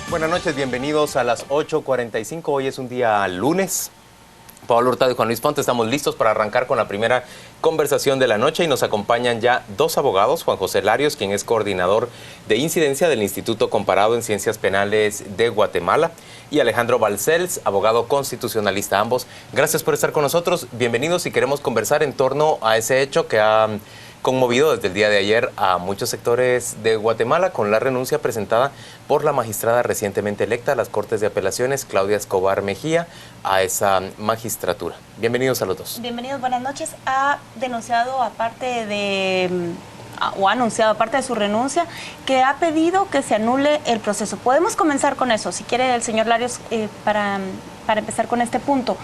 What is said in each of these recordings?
Buenas noches, bienvenidos a las 8:45. Hoy es un día lunes. Pablo Hurtado y Juan Luis Ponte estamos listos para arrancar con la primera conversación de la noche y nos acompañan ya dos abogados, Juan José Larios, quien es coordinador de incidencia del Instituto Comparado en Ciencias Penales de Guatemala, y Alejandro Balcells, abogado constitucionalista. Ambos, gracias por estar con nosotros, bienvenidos, y queremos conversar en torno a ese hecho que ha conmovido desde el día de ayer a muchos sectores de Guatemala con la renuncia presentada por la magistrada recientemente electa a las Cortes de Apelaciones, Claudia Escobar Mejía, a esa magistratura. Bienvenidos a los dos. Bienvenidos, buenas noches. Ha denunciado, aparte de su renuncia, que ha pedido que se anule el proceso. Podemos comenzar con eso, si quiere el señor Larios, para empezar con este punto.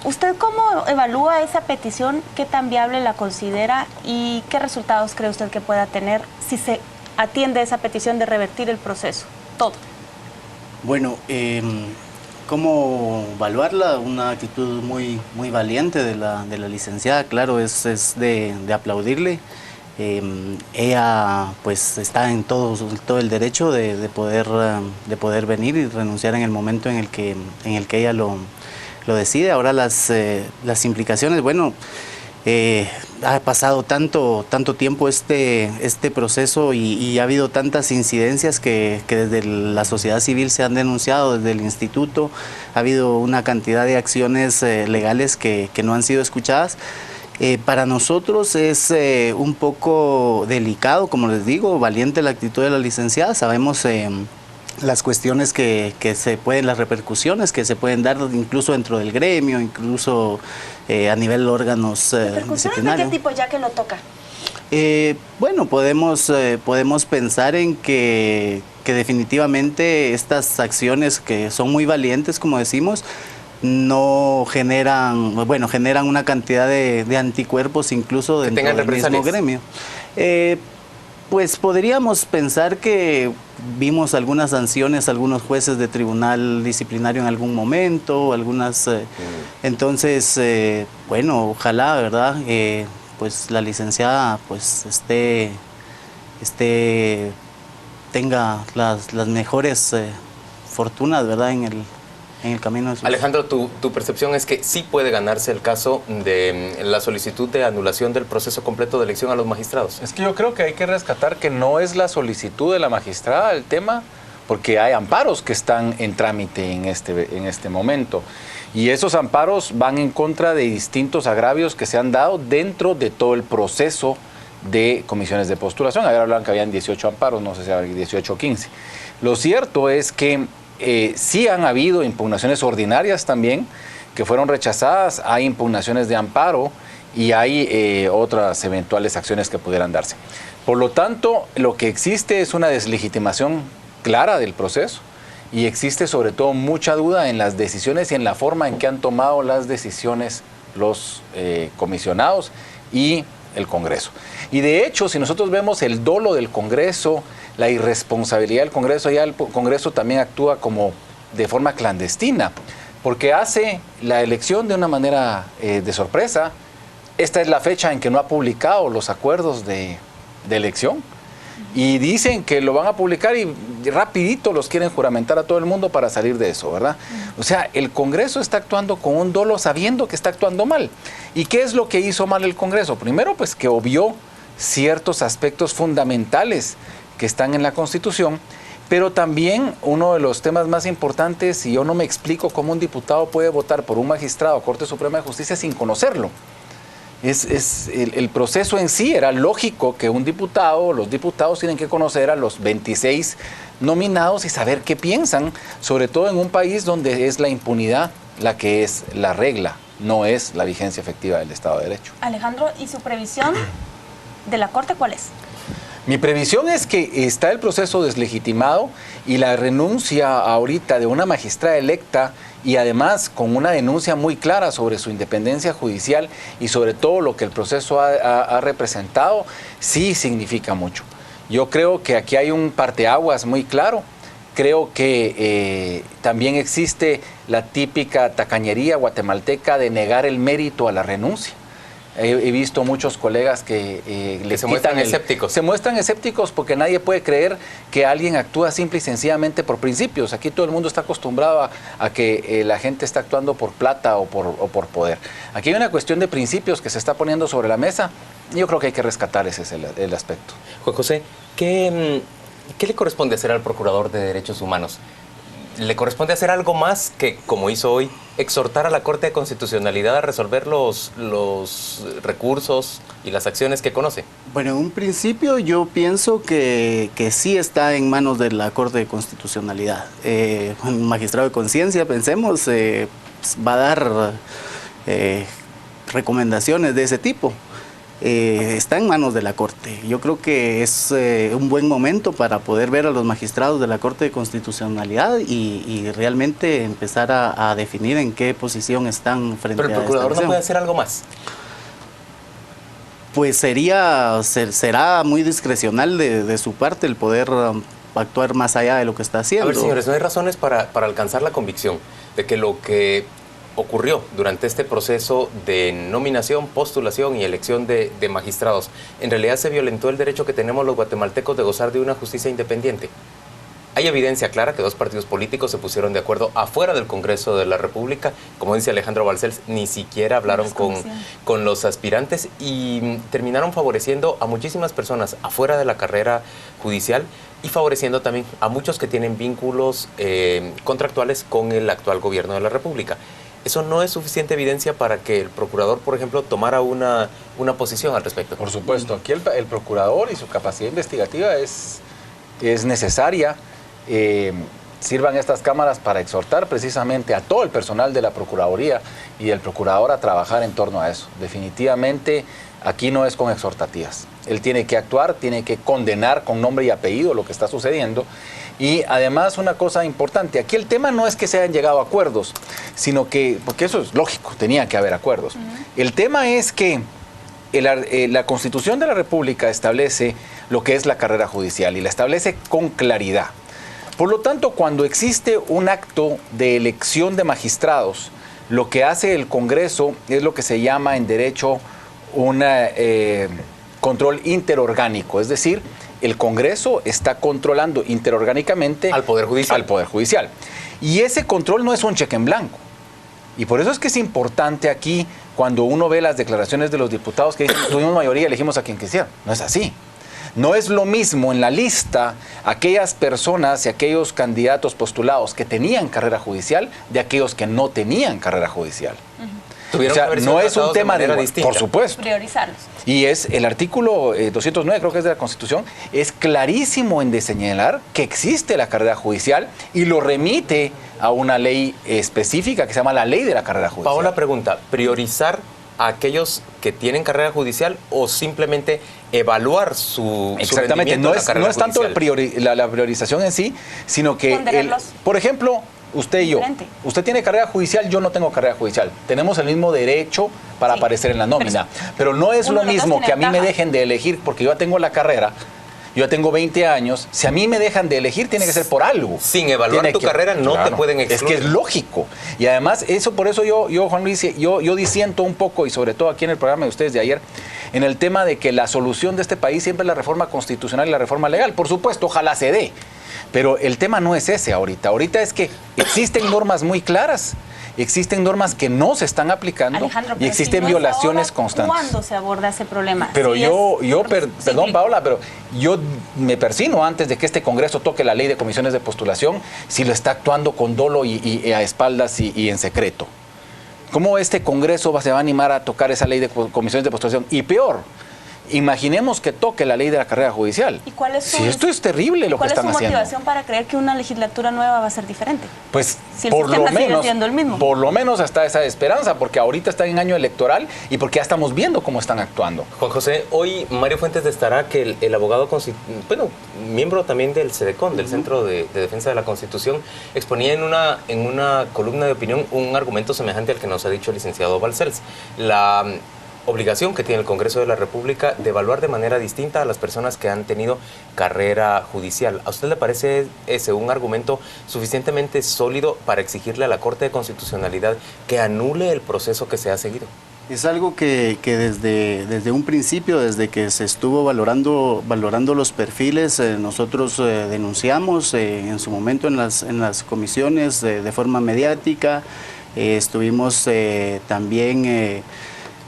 ¿Usted cómo evalúa esa petición? ¿Qué tan viable la considera? ¿Y qué resultados cree usted que pueda tener si se atiende esa petición de revertir el proceso? Todo. Bueno, ¿cómo evaluarla? Una actitud muy valiente de la licenciada, claro, es de aplaudirle. Ella pues está en todo el derecho de poder venir y renunciar en el momento en el que ella lo decide. Ahora las implicaciones, bueno, ha pasado tanto tiempo este proceso y ha habido tantas incidencias que desde la sociedad civil se han denunciado, desde el instituto ha habido una cantidad de acciones legales que no han sido escuchadas. Para nosotros es un poco delicado, como les digo, valiente la actitud de la licenciada. Sabemos las cuestiones las repercusiones que se pueden dar incluso dentro del gremio, incluso a nivel de órganos disciplinarios. ¿De qué tipo, ya que lo toca? Bueno, podemos pensar en que definitivamente estas acciones, que son muy valientes, como decimos, no generan una cantidad de anticuerpos incluso dentro del mismo gremio. Pues podríamos pensar que vimos algunas sanciones, algunos jueces de tribunal disciplinario en algún momento, entonces, bueno, ojalá, ¿verdad? Pues la licenciada pues tenga las mejores fortunas, ¿verdad? En el camino de su... Alejandro, tu percepción es que sí puede ganarse el caso de la solicitud de anulación del proceso completo de elección a los magistrados. Es que yo creo que hay que rescatar que no es la solicitud de la magistrada el tema, porque hay amparos que están en trámite en este momento. Y esos amparos van en contra de distintos agravios que se han dado dentro de todo el proceso de comisiones de postulación. Ayer hablaban que habían 18 amparos, no sé si había 18 o 15. Lo cierto es que sí han habido impugnaciones ordinarias también que fueron rechazadas, hay impugnaciones de amparo y hay otras eventuales acciones que pudieran darse. Por lo tanto, lo que existe es una deslegitimación clara del proceso y existe sobre todo mucha duda en las decisiones y en la forma en que han tomado las decisiones los comisionados y el Congreso. Y de hecho, si nosotros vemos el dolo del Congreso, la irresponsabilidad del Congreso, ya el Congreso también actúa como de forma clandestina, porque hace la elección de una manera de sorpresa. Esta es la fecha en que no ha publicado los acuerdos de elección y dicen que lo van a publicar y rapidito los quieren juramentar a todo el mundo para salir de eso, ¿verdad? O sea, el Congreso está actuando con un dolo sabiendo que está actuando mal. ¿Y qué es lo que hizo mal el Congreso? Primero, pues que obvió ciertos aspectos fundamentales que están en la Constitución, pero también uno de los temas más importantes, y yo no me explico cómo un diputado puede votar por un magistrado a Corte Suprema de Justicia sin conocerlo. El proceso en sí era lógico que los diputados tienen que conocer a los 26 nominados y saber qué piensan, sobre todo en un país donde es la impunidad la que es la regla, no es la vigencia efectiva del Estado de Derecho. Alejandro, ¿y su previsión de la Corte cuál es? Mi previsión es que está el proceso deslegitimado y la renuncia ahorita de una magistrada electa y además con una denuncia muy clara sobre su independencia judicial y sobre todo lo que el proceso ha representado, sí significa mucho. Yo creo que aquí hay un parteaguas muy claro. Creo que también existe la típica tacañería guatemalteca de negar el mérito a la renuncia. He visto muchos colegas que se muestran escépticos. Se muestran escépticos porque nadie puede creer que alguien actúa simple y sencillamente por principios. Aquí todo el mundo está acostumbrado a que la gente está actuando por plata o por poder. Aquí hay una cuestión de principios que se está poniendo sobre la mesa. Yo creo que hay que rescatar ese es el aspecto. Juan José, ¿qué le corresponde hacer al Procurador de Derechos Humanos? ¿Le corresponde hacer algo más que, como hizo hoy, exhortar a la Corte de Constitucionalidad a resolver los recursos y las acciones que conoce? Bueno, en un principio yo pienso que sí está en manos de la Corte de Constitucionalidad. Un magistrado de conciencia, pensemos, va a dar recomendaciones de ese tipo. Está en manos de la Corte. Yo creo que es un buen momento para poder ver a los magistrados de la Corte de Constitucionalidad y realmente empezar a definir en qué posición están frente a Pero el Procurador no puede hacer algo más. Pues será muy discrecional de su parte el poder actuar más allá de lo que está haciendo. A ver, señores, no hay razones para alcanzar la convicción de que lo que ocurrió durante este proceso de nominación, postulación y elección de magistrados, en realidad se violentó el derecho que tenemos los guatemaltecos de gozar de una justicia independiente. Hay evidencia clara que dos partidos políticos se pusieron de acuerdo afuera del Congreso de la República. Como dice Alejandro Balcells, ni siquiera hablaron con los aspirantes y terminaron favoreciendo a muchísimas personas afuera de la carrera judicial y favoreciendo también a muchos que tienen vínculos contractuales con el actual gobierno de la República. ¿Eso no es suficiente evidencia para que el procurador, por ejemplo, tomara una posición al respecto? Por supuesto, aquí el procurador y su capacidad investigativa es necesaria. Sirvan estas cámaras para exhortar precisamente a todo el personal de la Procuraduría y del Procurador a trabajar en torno a eso. Definitivamente aquí no es con exhortativas. Él tiene que actuar, tiene que condenar con nombre y apellido lo que está sucediendo. Y además una cosa importante, aquí el tema no es que se hayan llegado a acuerdos, sino que, porque eso es lógico, tenía que haber acuerdos. El tema es que la Constitución de la República establece lo que es la carrera judicial y la establece con claridad. Por lo tanto, cuando existe un acto de elección de magistrados, lo que hace el Congreso es lo que se llama en derecho un control interorgánico, es decir, el Congreso está controlando interorgánicamente al Poder Judicial. Al Poder Judicial. Y ese control no es un cheque en blanco. Y por eso es que es importante aquí, cuando uno ve las declaraciones de los diputados que dicen, tuvimos mayoría, elegimos a quien quisiera. No es así. No es lo mismo en la lista aquellas personas y aquellos candidatos postulados que tenían carrera judicial de aquellos que no tenían carrera judicial. O sea, no es un tema de distinta. Por supuesto. Priorizarlos. Y es el artículo 209, creo que es de la Constitución, es clarísimo en de señalar que existe la carrera judicial y lo remite a una ley específica que se llama la Ley de la Carrera Judicial. Paola pregunta, ¿priorizar a aquellos que tienen carrera judicial o simplemente evaluar su Exactamente, rendimiento no es tanto la priorización en sí, sino que, por ejemplo, usted y yo, usted tiene carrera judicial, yo no tengo carrera judicial. Tenemos el mismo derecho para aparecer en la nómina. Pero no es lo mismo que a mí me dejen de elegir porque yo ya tengo la carrera, yo ya tengo 20 años. Si a mí me dejan de elegir, tiene que ser por algo. Sin evaluar tu carrera no te pueden excluir. Es que es lógico. Y además, por eso yo Juan Luis, yo disiento un poco, y sobre todo aquí en el programa de ustedes de ayer, en el tema de que la solución de este país siempre es la reforma constitucional y la reforma legal. Por supuesto, ojalá se dé. Pero el tema no es ese ahorita. Ahorita es que existen normas muy claras, existen normas que no se están aplicando, Alejandro, y existen violaciones constantes. ¿Cuándo se aborda ese problema? Pero perdón Paola, pero yo me persino antes de que este Congreso toque la ley de comisiones de postulación si lo está actuando con dolo y a espaldas y en secreto. ¿Cómo este Congreso se va a animar a tocar esa ley de comisiones de postulación? Y peor, imaginemos que toque la ley de la carrera judicial. ¿Y cuál es si esto es terrible lo que están haciendo. ¿Cuál es su motivación para creer que una legislatura nueva va a ser diferente? Pues si el sistema sigue siendo el mismo. Por lo menos hasta esa esperanza, porque ahorita están en año electoral y porque ya estamos viendo cómo están actuando. Juan José, hoy Mario Fuentes destacaba que el abogado, miembro también del CEDECON, del Centro de Defensa de la Constitución, exponía en una columna de opinión un argumento semejante al que nos ha dicho el licenciado Balcells. La obligación que tiene el Congreso de la República de evaluar de manera distinta a las personas que han tenido carrera judicial. ¿A usted le parece ese un argumento suficientemente sólido para exigirle a la Corte de Constitucionalidad que anule el proceso que se ha seguido? Es algo que desde un principio, desde que se estuvo valorando los perfiles, nosotros denunciamos en su momento en las comisiones de forma mediática. Estuvimos también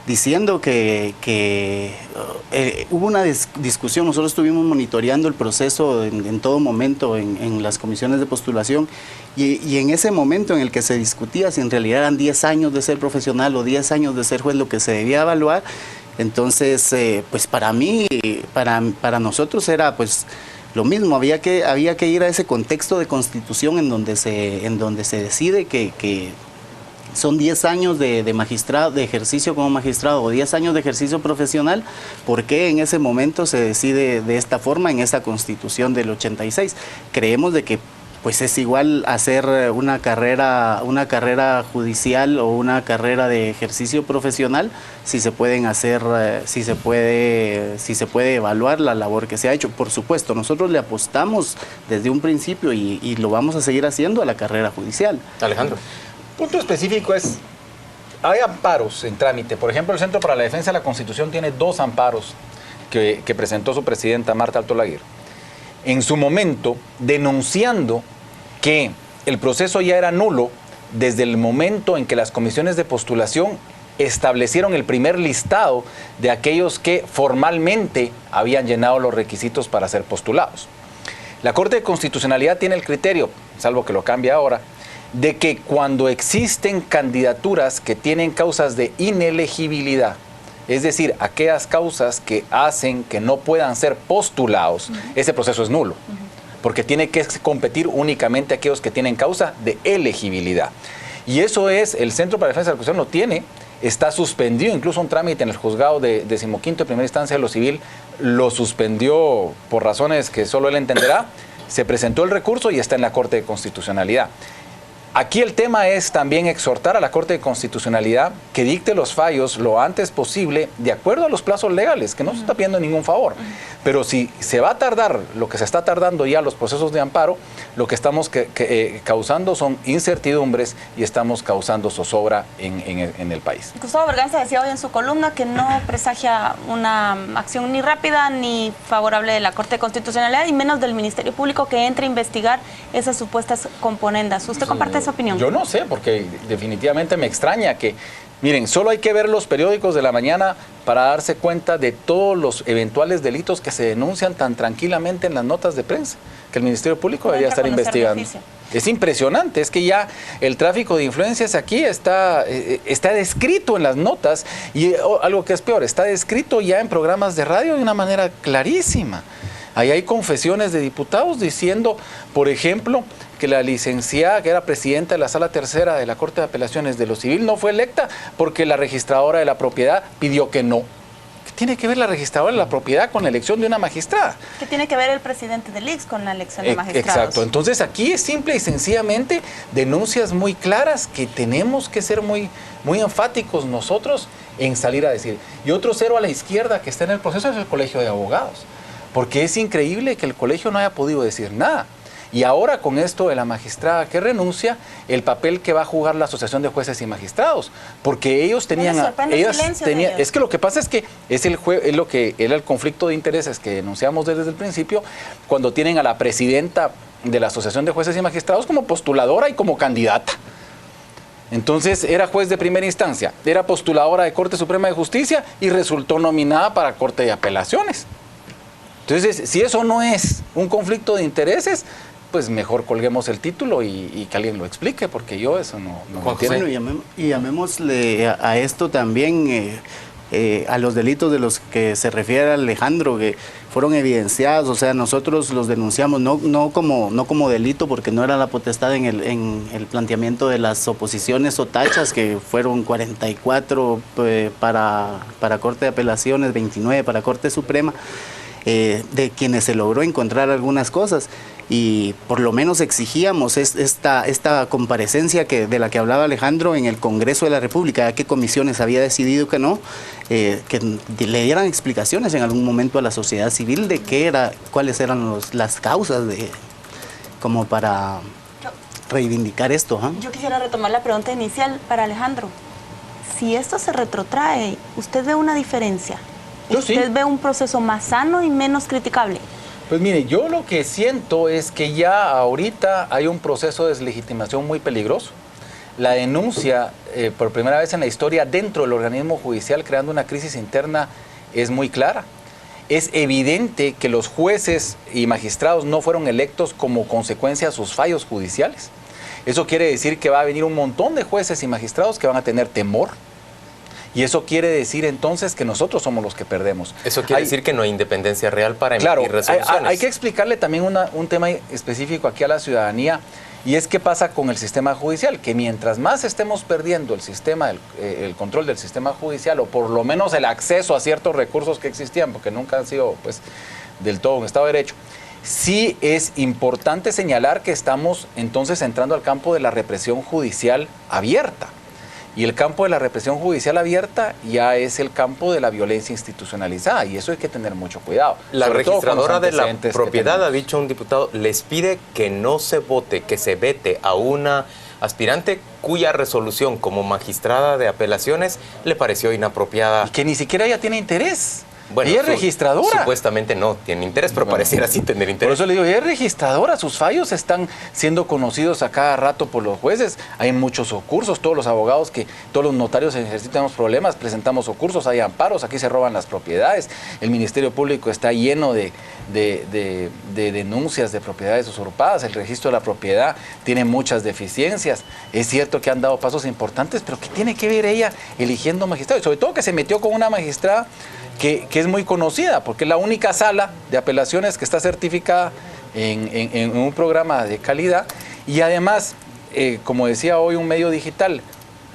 diciendo que hubo una discusión. Nosotros estuvimos monitoreando el proceso en todo momento en las comisiones de postulación y en ese momento en el que se discutía si en realidad eran 10 años de ser profesional o 10 años de ser juez lo que se debía evaluar, entonces pues para mí, para nosotros era pues lo mismo, había que ir a ese contexto de constitución en donde se decide que son 10 años de magistrado, de ejercicio como magistrado o 10 años de ejercicio profesional. ¿Por qué en ese momento se decide de esta forma en esa Constitución del 86? Creemos de que pues es igual hacer una carrera judicial o una carrera de ejercicio profesional si se pueden hacer, si se puede evaluar la labor que se ha hecho. Por supuesto, nosotros le apostamos desde un principio y lo vamos a seguir haciendo a la carrera judicial. Alejandro. Punto específico es, hay amparos en trámite. Por ejemplo, el Centro para la Defensa de la Constitución tiene 2 amparos que presentó su presidenta Marta Alto Laguirre. En su momento, denunciando que el proceso ya era nulo desde el momento en que las comisiones de postulación establecieron el primer listado de aquellos que formalmente habían llenado los requisitos para ser postulados. La Corte de Constitucionalidad tiene el criterio, salvo que lo cambie ahora, de que cuando existen candidaturas que tienen causas de inelegibilidad, es decir, aquellas causas que hacen que no puedan ser postulados, ese proceso es nulo, porque tiene que competir únicamente aquellos que tienen causa de elegibilidad. Y eso es, el Centro para la Defensa de la Constitución lo tiene, está suspendido, incluso un trámite en el juzgado de 15º de primera instancia de lo civil lo suspendió por razones que solo él entenderá, se presentó el recurso y está en la Corte de Constitucionalidad. Aquí el tema es también exhortar a la Corte de Constitucionalidad que dicte los fallos lo antes posible, de acuerdo a los plazos legales, que no se está pidiendo ningún favor. Pero si se va a tardar lo que se está tardando ya los procesos de amparo, lo que estamos causando son incertidumbres y estamos causando zozobra en el país. Gustavo Berganza decía hoy en su columna que no presagia una acción ni rápida ni favorable de la Corte de Constitucionalidad y menos del Ministerio Público que entre a investigar esas supuestas componendas. ¿Usted comparte esa opinión? Yo no sé, porque definitivamente me extraña que, miren, solo hay que ver los periódicos de la mañana para darse cuenta de todos los eventuales delitos que se denuncian tan tranquilamente en las notas de prensa, que el Ministerio Público debería estar investigando. Es impresionante, es que ya el tráfico de influencias aquí está descrito en las notas y algo que es peor, está descrito ya en programas de radio de una manera clarísima. Ahí hay confesiones de diputados diciendo, por ejemplo, que la licenciada que era presidenta de la Sala Tercera de la Corte de Apelaciones de lo Civil no fue electa porque la registradora de la propiedad pidió que no. ¿Qué tiene que ver la registradora de la propiedad con la elección de una magistrada? ¿Qué tiene que ver el presidente del ICS con la elección de magistrados? Exacto. Entonces aquí es simple y sencillamente denuncias muy claras que tenemos que ser muy enfáticos nosotros en salir a decir. Y otro cero a la izquierda que está en el proceso es el Colegio de Abogados. Porque es increíble que el colegio no haya podido decir nada. Y ahora con esto de la magistrada que renuncia, el papel que va a jugar la Asociación de Jueces y Magistrados, porque ellos tenían, es que lo que pasa es que es lo que era el conflicto de intereses que denunciamos desde el principio, cuando tienen a la presidenta de la Asociación de Jueces y Magistrados como postuladora y como candidata. Entonces era juez de primera instancia, era postuladora de Corte Suprema de Justicia y resultó nominada para Corte de Apelaciones. Entonces, si eso no es un conflicto de intereses, pues mejor colguemos el título y que alguien lo explique, porque yo eso no entiendo. Bueno, y llamémosle a esto también a los delitos de los que se refiere Alejandro, que fueron evidenciados, o sea, nosotros los denunciamos no como delito, porque no era la potestad en el planteamiento de las oposiciones o tachas, que fueron 44 para Corte de Apelaciones, 29 para Corte Suprema, de quienes se logró encontrar algunas cosas y por lo menos exigíamos esta comparecencia de la que hablaba Alejandro en el Congreso de la República, ya que comisiones había decidido que no, que le dieran explicaciones en algún momento a la sociedad civil de cuáles eran las causas como para reivindicar esto. Yo quisiera retomar la pregunta inicial para Alejandro. si esto se retrotrae, ¿usted ve una diferencia? Yo sí. ¿Usted ve un proceso más sano y menos criticable? Pues mire, yo lo que siento es que ya ahorita hay un proceso de deslegitimación muy peligroso. La denuncia, por primera vez en la historia, dentro del organismo judicial, creando una crisis interna, es muy clara. Es evidente que los jueces y magistrados no fueron electos como consecuencia de sus fallos judiciales. Eso quiere decir que va a venir un montón de jueces y magistrados que van a tener temor. Y eso quiere decir entonces que nosotros somos los que perdemos. Eso quiere decir que no hay independencia real para emitir resoluciones. Hay que explicarle también un tema específico aquí a la ciudadanía, y es qué pasa con el sistema judicial, que mientras más estemos perdiendo el sistema, el control del sistema judicial, o por lo menos el acceso a ciertos recursos que existían, porque nunca han sido pues del todo un Estado de Derecho, sí es importante señalar que estamos entonces entrando al campo de la represión judicial abierta. Y el campo de la represión judicial abierta ya es el campo de la violencia institucionalizada, y eso hay que tener mucho cuidado. La registradora de la propiedad, ha dicho un diputado, les pide que no se vote, que se vete a una aspirante cuya resolución como magistrada de apelaciones le pareció inapropiada. Y que ni siquiera ella tiene interés. Bueno, ella es registradora. Supuestamente no tiene interés, pero pareciera sí tener interés. Por eso le digo, ella es registradora, sus fallos están siendo conocidos a cada rato por los jueces. Hay muchos ocursos, todos los abogados, todos los notarios en ejercicio tenemos problemas, presentamos ocursos, hay amparos, aquí se roban las propiedades. El Ministerio Público está lleno de denuncias de propiedades usurpadas. El registro de la propiedad tiene muchas deficiencias. Es cierto que han dado pasos importantes, pero ¿qué tiene que ver ella eligiendo magistrados? Y sobre todo que se metió con una magistrada que es muy conocida, porque es la única sala de apelaciones que está certificada en un programa de calidad. Y además, como decía hoy un medio digital,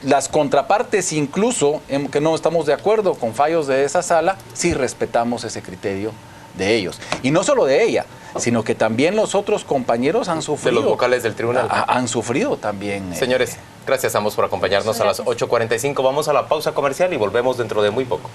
las contrapartes, incluso que no estamos de acuerdo con fallos de esa sala, sí respetamos ese criterio de ellos. Y no solo de ella, sino que también los otros compañeros han sufrido. De los vocales del tribunal. Han sufrido también. Señores, gracias a ambos por acompañarnos a las 8:45. Vamos a la pausa comercial y volvemos dentro de muy poco.